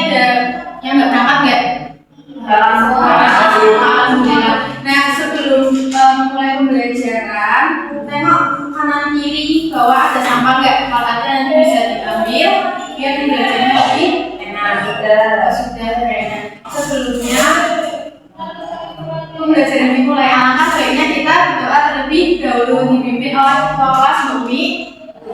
ada yang nggak berangkat nggak? Alhamdulillah. Nah, sebelum mulai pembelajaran, tengok kanan kiri bawah ada sampah nggak? Kalau ada nanti bisa diambil biar pembelajarannya lebih enak. Sudah kayaknya. Sebelumnya pembelajaran dimulai, alangkah baiknya kita berdoa terlebih dahulu, dipimpin oleh ketua kelas Bumi.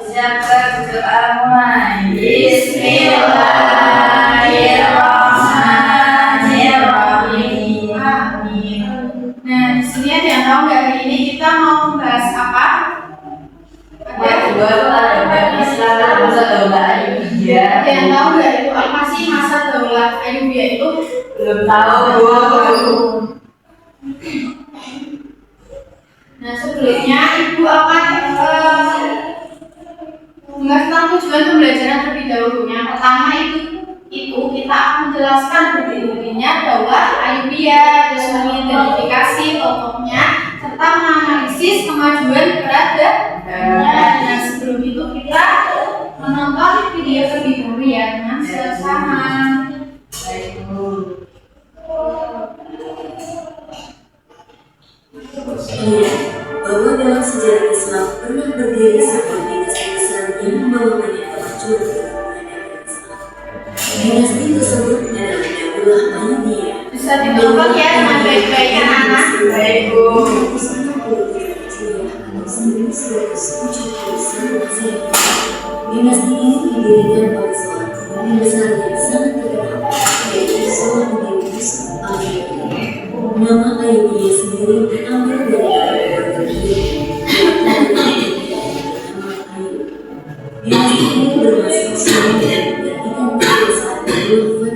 Siapa berdoa mulai? Bismillahirrahmanirrahim. Amin. Nah, di sini ada yang tahu nggak hari ini kita mau membahas apa? Ada yang tahu nggak itu apa sih masa Daulah Ayyubiyah itu? Belum tahu. Nah, sebelumnya Ibu akan membahas tentang tujuan pembelajaran terlebih dahulu. Yang pertama itu kita akan menjelaskan berdirinya Daulah Ayyubiyah, terus mengidentifikasi tokohnya, serta menganalisis kemajuan peradabannya. Nah, sebelum itu kita menonton video terlebih dahulu ya dengan sesama. Bahwa dalam sejarah Islam pernah berdiri sebuah dinasti besar yang membawa banyak kemajuan peradaban Islam. Dinasti tersebut adalah Daulah Ayyubiyah. Bisa ditonton ya dengan baik-baik anak-anak. Baik, Bu. Dinasti ini didirikan oleh seorang pemimpin besar yang sangat terkenal, yaitu Salahuddin Yusuf Ayyubi. Nama Ayyubi sendiri diambil dari keluarga dinasti ini bermasuk Syiah dan menggantikan kekuasaan Daulah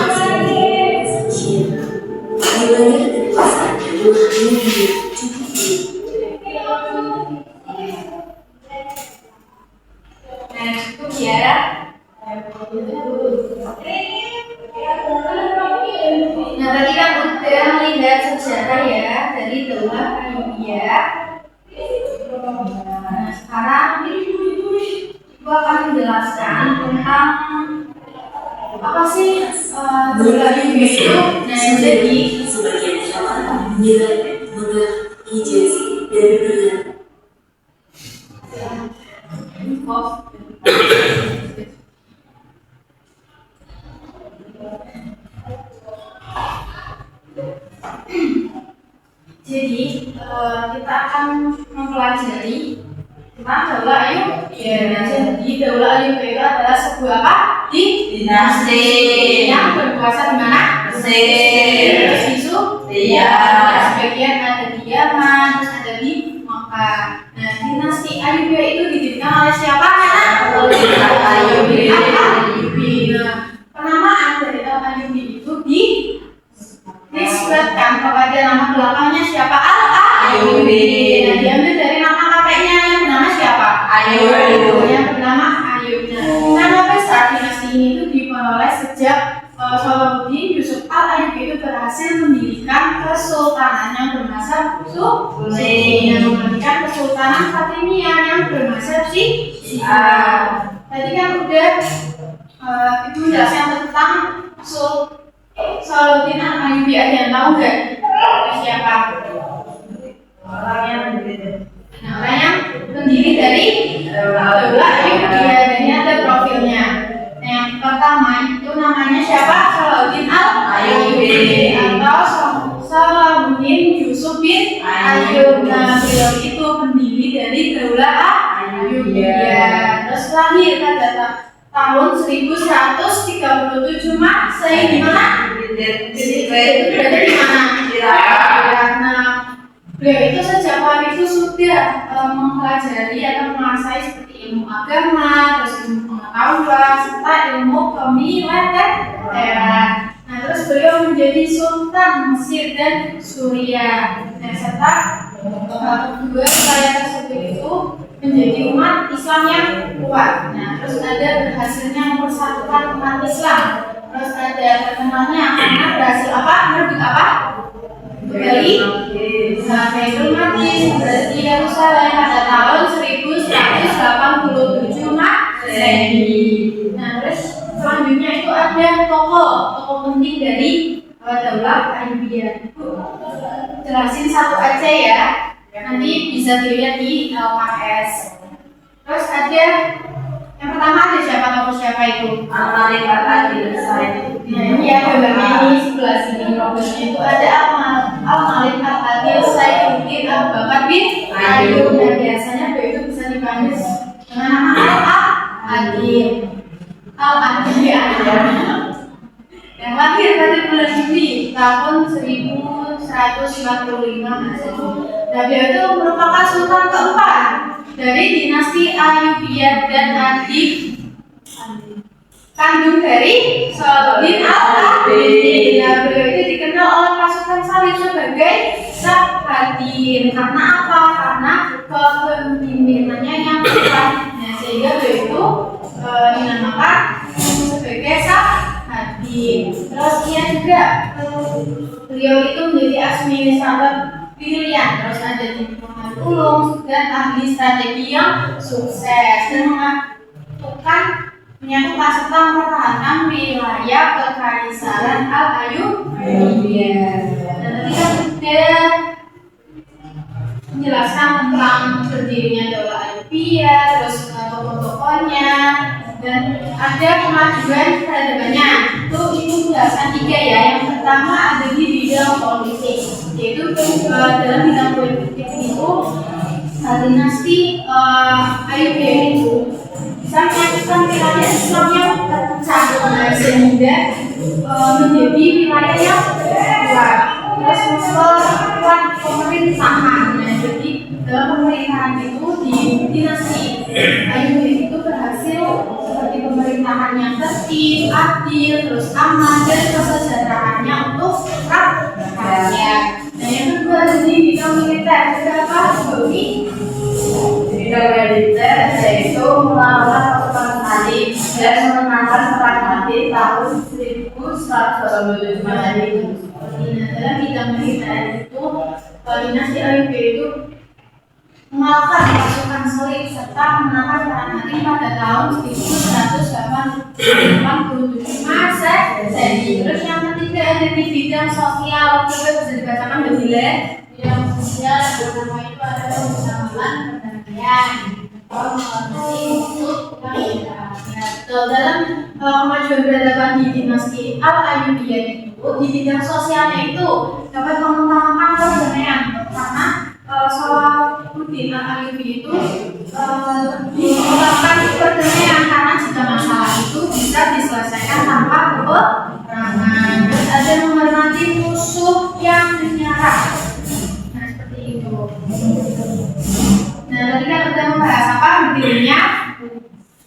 Fatimiyah dan Syiah. Wilayah kekuasaan Daulah Ayyubiyah cukup luas. Nah, cukup ya. Nah, tadi kan udah melihat sejarah ya dari Daulah Ayyubiyah. Nah, sekarang Ibu akan menjelaskan tentang apa sih Daulah Ayyubiyah itu. Nah, jadi sebagian hewan, Irak, Megah, Hijaz, dan Iran. Jadi kita akan mempelajari tentang Daulah Ayyubiyah. Nah, jadi Daulah Ayyubiyah itu adalah sebuah apa? Dinasti Yang berkuasa di mana? Mesir. Terus di Suriah. Sebagian ada di Yaman, terus ada di Makkah. Nah, dinasti Ayyubiyah itu didirikan oleh siapa? Ayyubi. Nah, penamaan dari Al-Ayyubi itu disebutkan kepada nama belakangnya siapa? Ayyubi. Nah, diambil dari nama kakeknya yang bernama siapa? Ayyub. Yang bernama Ayyub. Nah, nama besar dinasti ini itu diperoleh sejak Salahuddin Yusuf Al-Ayyubi itu berhasil mendirikan kesultanan yang bermazhab Sunni, yang mendirikan kesultanan Fatimiyah yang bermazhab Syiah. Tadi kan udah Ibu menjelaskan tentang Salahuddin Al-Ayyubi. Ada yang tahu nggak siapa? Orang yang pendiri dari Daulah Ayyubiyah. Dan ini ada profilnya. Nah, yang pertama itu namanya siapa? Salahuddin Al-Ayyubi atau Salahuddin Yusuf bin Ayyub. Nah, beliau itu pendiri dari Daulah Ayyubiyah. Terus lahir pada tahun 1137 Masehi di mana? Jadi itu berada di mana? Nah, beliau itu sejak hari itu sudah mempelajari atau menguasai seperti ilmu agama, terus ilmu pengetahuan, serta ilmu kemiliteran. Nah, terus beliau menjadi Sultan Mesir dan Suriah. Nah, serta kedua wilayah tersebut itu menjadi umat Islam yang kuat. Nah, terus ada berhasilnya mempersatukan umat Islam. Terus ada terkenalnya karena berhasil apa? Merebut apa? Dari Baitul Maqdis berarti Yerusalem pada tahun 1187 Masehi. Nah, terus selanjutnya itu ada ada tokoh penting dari Daulah Ayyubiyah. Jelasin satu aja ya, nanti bisa dilihat di LKS. Terus ada yang pertama, ada siapa itu? Al-Malik Al-Adil Said. Nah, ini ya gambarnya ini sebelah sini. Problemnya itu ada Al-Malik Al-Adil Saifuddin Abu Bakar bin Ayyub. Dan biasanya itu bisa dipanggil dengan nama Al-Adil. Al-Adil ya. Yang lahir pada bulan Juli tahun 1145 Masehi. Dan beliau itu merupakan sultan keempat dari dinasti Ayyubiyah dan adik kandung dari Salahuddin Al-Ayyubi. Nah, beliau itu dikenal oleh pasukan Salib sebagai Saladin. Karena apa? Karena kepemimpinannya yang kuat. Nah, sehingga beliau itu dinamakan sebagai Saladin. Terus ia juga beliau itu menjadi administrator pilihan. Terus ada di ulung dan ahli strategi yang sukses dan menyatukan serta mempertahankan wilayah kekaisaran Al-Ayyubiyah. Dan tadi kan sudah menjelaskan tentang berdirinya Daulah Ayyubiyah, terus tokoh-tokohnya, dan ada kemajuan peradabannya. Itu penjelasan 3 ya. Yang pertama ada di bidang politik, yaitu dalam bidang politik itu dinasti Ayyubiyah itu bisa menyatukan wilayah Islam yang terpecah sehingga menjadi wilayah yang kuat. Terus memperkuat pemerintahan. Nah, jadi dalam pemerintahan itu di dinasti Ayyubiyah itu berhasil seperti pemerintahan yang tertib, adil, terus aman, dan kesejahteraannya untuk rakyat. Nah, yang kedua di bidang militer ada apa? Bidang militer yaitu melawan pasukan Salib dan memenangkan perang mati tahun 1187 Masehi. Dalam bidang militer itu dinasti Ayyubiyah itu mengalahkan pasukan Salib serta memenangkan perang mati pada tahun 1187 Masehi. Terus yang ketiga ada di bidang sosial, coba bisa dibacakan berbeda. Bidang sosial yang pertama itu ada persamaan perdamaian, menghormati untuk dalam kemajuan peradaban di dinasti Al-Ayyubiyah itu di bidang sosialnya itu dapat mengutamakan perdamaian karena Salahuddin Al-Ayyubi itu mengutamakan perdamaian karena jika masalah itu bisa diselesaikan tanpa peperangan. Terus ada menghormati musuh yang menyerang. Nah, seperti itu. Nah, tadi kan kita membahas apa berdirinya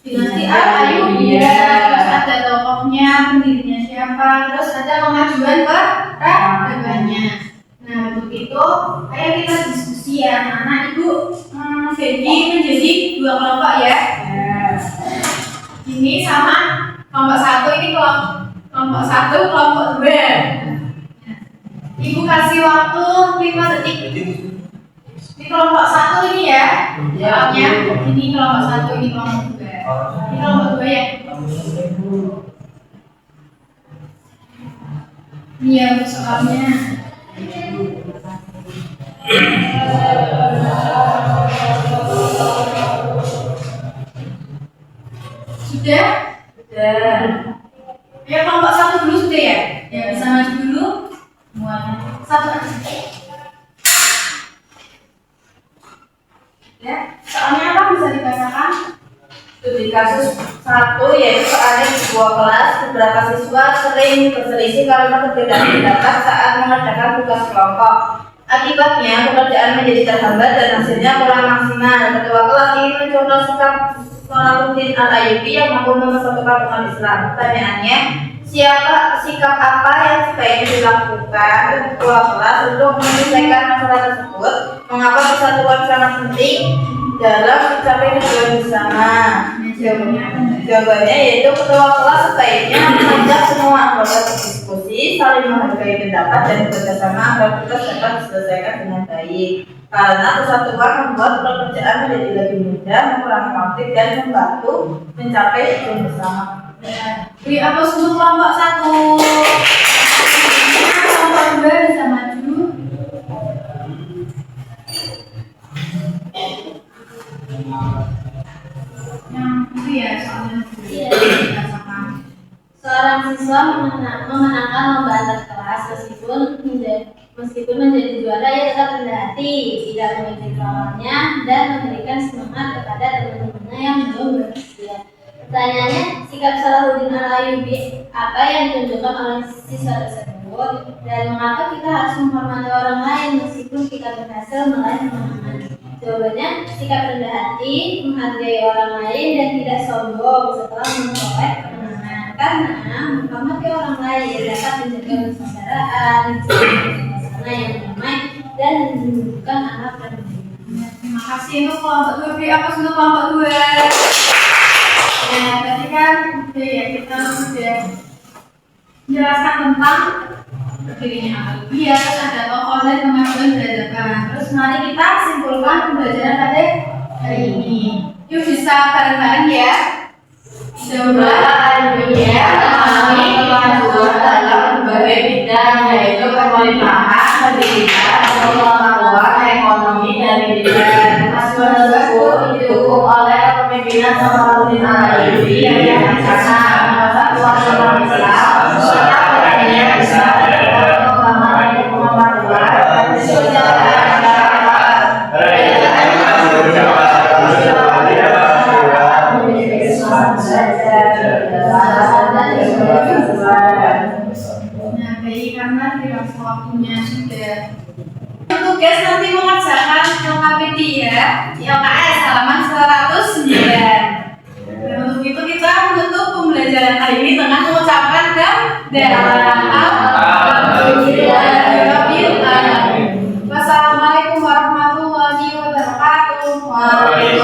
dinasti Al-Ayyubiyah, terus ada tokohnya, pendirinya siapa, terus ada kemajuan peradabannya. Nah, untuk itu ayo kita diskusi ya, anak ibu jadi menjadi 2 kelompok ya. Ini sama kelompok 1, ini kelompok 1, kelompok 2. Ibu kasih waktu 5 detik. Ini kelompok 1 ini ya. Jawabnya ini kelompok 1, ini kelompok 2. Ini kelompok 2 ya. Ini ya soalnya. Sudah? Sudah. Ya kelompok 1 dulu sudah ya? Ya bisa maju dulu. Semuanya. 1 aja. Ya, soalnya apa bisa dibacakan? Studi kasus 1 yaitu soalnya di sebuah kelas beberapa siswa sering berselisih karena perbedaan pendapat saat mengerjakan tugas kelompok. Akibatnya pekerjaan menjadi terhambat dan hasilnya kurang maksimal. Ketua kelas ingin mencontoh sikap Salahuddin Al-Ayyubi yang mampu mempersatukan umat Islam. Pertanyaannya, sikap apa yang sebaiknya dilakukan ketua kelas untuk menyelesaikan masalah tersebut? Mengapa persatuan sangat penting dalam mencapai tujuan bersama? Jawabannya yaitu ketua kelas sebaiknya mengajak semua anggota berdiskusi, saling menghargai pendapat dan bekerjasama agar tugas dapat diselesaikan dengan baik. Karena persatuan membuat pekerjaan menjadi lebih mudah, mengurangi konflik dan membantu mencapai tujuan bersama. Beri aplaus untuk kelompok 1. Kelompok 2 bisa maju. Yang itu ya soalnya. Iya. Seorang siswa memenangkan lomba antar kelas meskipun menjadi juara, ia tetap rendah hati, tidak mengejek lawannya, dan memberikan semangat kepada teman-temannya yang belum berhasil. Pertanyaannya, sikap Salahuddin Al-Ayyubi apa yang ditunjukkan oleh siswa tersebut, dan mengapa kita harus menghormati orang lain meskipun kita berhasil meraih kemenangan? Jawabannya, sikap rendah hati, menghargai orang lain, dan tidak sombong setelah memperoleh kemenangan. Karena menghormati orang lain dapat menjaga persaudaraan, suasana yang damai, dan menunjukkan anak dan Terima kasih untuk kelompok 2. Beri aplaus untuk kelompok 2. Ya, tadi kan ya, kita sudah menjelaskan tentang dirinya Al-Ayyubi, terus ada tokoh dan kemajuan peradaban. Terus mari kita simpulkan pembelajaran pada hari ini. Yuk bisa bareng-bareng ya. Coba Al-Ayyubi mengalami kemajuan dalam berbagai bidang, yaitu pemerintahan, pendidikan, pengetahuan, ekonomi, dan pendidikan. Kemajuan tersebut didukung oleh kepemimpinan Salahuddin Al-Ayyubi yang bijaksana, persatuan umat Islam, serta adanya Islam dan pengembangan pengetahuan dan kesejahteraan masyarakat. Nah, baik, karena tidak waktunya sudah. Tugas nanti mengerjakan LKPD ya, LKS halaman 109. Dan untuk itu kita menutup pembelajaran hari ini dengan mengucapkan Wassalamualaikum warahmatullahi wabarakatuh.